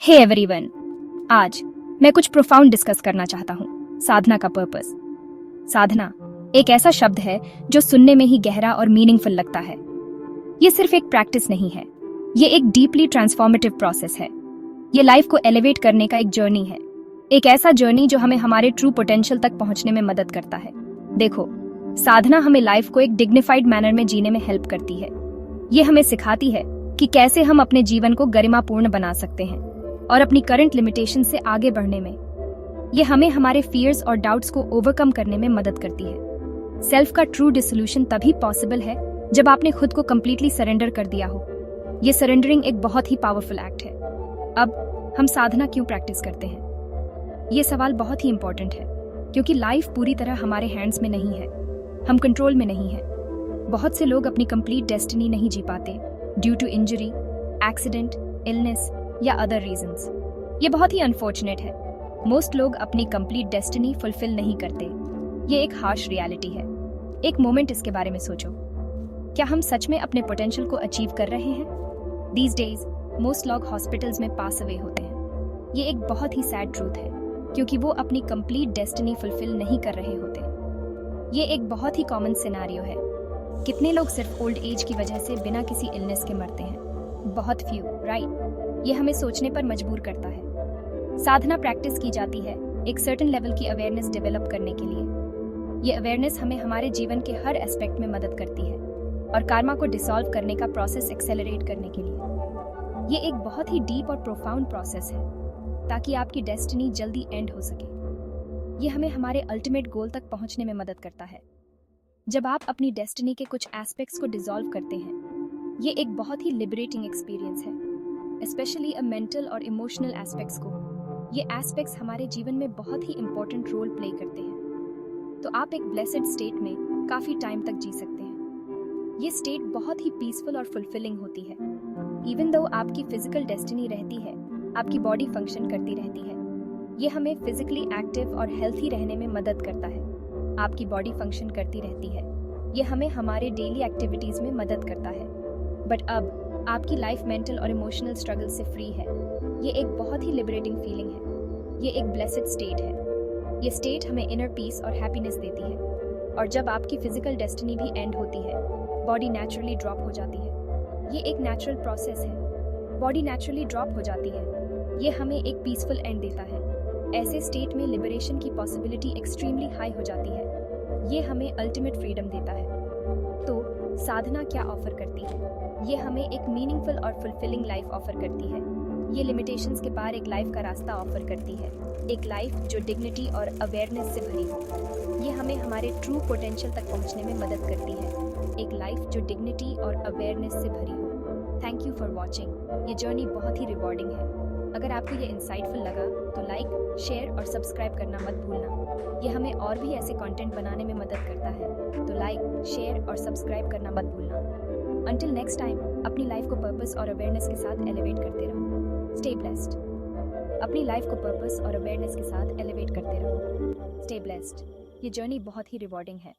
Hey everyone, आज मैं कुछ प्रोफाउंड डिस्कस करना चाहता हूँ। साधना का पर्पस। साधना एक ऐसा शब्द है जो सुनने में ही गहरा और मीनिंगफुल लगता है। ये सिर्फ एक प्रैक्टिस नहीं है, ये एक डीपली ट्रांसफॉर्मेटिव प्रोसेस है। ये लाइफ को एलिवेट करने का एक जर्नी है, एक ऐसा जर्नी जो हमें हमारे ट्रू पोटेंशियल तक पहुंचने में मदद करता है। देखो, साधना हमें लाइफ को एक डिग्निफाइड मैनर में जीने में हेल्प करती है। ये हमें सिखाती है कि कैसे हम अपने जीवन को गरिमापूर्ण बना सकते हैं और अपनी करंट लिमिटेशन से आगे बढ़ने में। ये हमें हमारे फियर्स और डाउट्स को ओवरकम करने में मदद करती है। सेल्फ का ट्रू डिसोल्यूशन तभी पॉसिबल है जब आपने खुद को कंप्लीटली सरेंडर कर दिया हो। ये सरेंडरिंग एक बहुत ही पावरफुल एक्ट है। अब हम साधना क्यों प्रैक्टिस करते हैं? ये सवाल बहुत ही इंपॉर्टेंट है, क्योंकि लाइफ पूरी तरह हमारे हैंड्स में नहीं है, हम कंट्रोल में नहीं है। बहुत से लोग अपनी कंप्लीट डेस्टिनी नहीं जी पाते due to injury, accident, illness या अदर रीजंस। ये बहुत ही अनफॉर्चुनेट है। मोस्ट लोग अपनी कंप्लीट डेस्टिनी फुलफिल नहीं करते। ये एक हार्श रियलिटी है। एक मोमेंट इसके बारे में सोचो, क्या हम सच में अपने पोटेंशियल को अचीव कर रहे हैं? दीज डेज मोस्ट लोग हॉस्पिटल्स में पास अवे होते हैं। ये एक बहुत ही सैड ट्रूथ है, क्योंकि वो अपनी कंप्लीट डेस्टिनी फुलफिल नहीं कर रहे होते। ये एक बहुत ही कॉमन सिनेरियो है। कितने लोग सिर्फ ओल्ड एज की वजह से बिना किसी इलनेस के मरते हैं? बहुत फ्यू, राइट? ये हमें सोचने पर मजबूर करता है। साधना प्रैक्टिस की जाती है एक सर्टेन लेवल की अवेयरनेस डेवलप करने के लिए। ये अवेयरनेस हमें हमारे जीवन के हर एस्पेक्ट में मदद करती है और कार्मा को डिसॉल्व करने का प्रोसेस एक्सेलरेट करने के लिए। ये एक बहुत ही डीप और प्रोफाउंड प्रोसेस है, ताकि आपकी डेस्टिनी जल्दी एंड हो सके। ये हमें हमारे अल्टीमेट गोल तक पहुंचने में मदद करता है। जब आप अपनी डेस्टिनी के कुछ एस्पेक्ट्स को डिसॉल्व करते हैं, ये एक बहुत ही लिबरेटिंग एक्सपीरियंस है, स्पेशली मेंटल और इमोशनल एस्पेक्ट्स को। ये एस्पेक्ट्स हमारे जीवन में बहुत ही इंपॉर्टेंट रोल प्ले करते हैं, तो आप एक ब्लेसेड स्टेट में काफी टाइम तक जी सकते हैं। ये स्टेट बहुत ही पीसफुल और फुलफिलिंग होती है। इवन दो आपकी फिजिकल डेस्टिनी रहती है, आपकी बॉडी फंक्शन करती रहती है। ये हमें फिजिकली एक्टिव और हेल्थी रहने में मदद करता है। आपकी बॉडी फंक्शन करती रहती है, ये हमें हमारे डेली एक्टिविटीज में मदद करता है। बट अब आपकी लाइफ मेंटल और इमोशनल स्ट्रगल से फ्री है। ये एक बहुत ही लिबरेटिंग फीलिंग है। ये एक ब्लेसेड स्टेट है। ये स्टेट हमें इनर पीस और हैप्पीनेस देती है। और जब आपकी फिजिकल डेस्टिनी भी एंड होती है, बॉडी नेचुरली ड्रॉप हो जाती है। ये एक नेचुरल प्रोसेस है। बॉडी नेचुरली ड्रॉप हो जाती है। ये हमें एक पीसफुल एंड देता है। ऐसे स्टेट में लिबरेशन की पॉसिबिलिटी एक्सट्रीमली हाई हो जाती है। ये हमें अल्टीमेट फ्रीडम देता है। तो साधना क्या ऑफर करती है? ये हमें एक मीनिंगफुल और फुलफिलिंग लाइफ ऑफर करती है। ये लिमिटेशंस के पार एक लाइफ का रास्ता ऑफर करती है, एक लाइफ जो डिग्निटी और अवेयरनेस से भरी हो। ये हमें हमारे ट्रू पोटेंशियल तक पहुंचने में मदद करती है, एक लाइफ जो डिग्निटी और अवेयरनेस से भरी हो। Thank you for watching. ये जर्नी बहुत ही रिवॉर्डिंग है। अगर आपको ये इंसाइटफुल लगा तो लाइक, शेयर और सब्सक्राइब करना मत भूलना। ये हमें और भी ऐसे कंटेंट बनाने में मदद करता है, तो लाइक, शेयर और सब्सक्राइब करना मत भूलना। Until next time, अपनी लाइफ को पर्पस और अवेयरनेस के साथ एलिवेट करते रहो। Stay blessed। अपनी लाइफ को पर्पस और अवेयरनेस के साथ एलिवेट करते रहो। Stay blessed। ये जर्नी बहुत ही रिवॉर्डिंग है।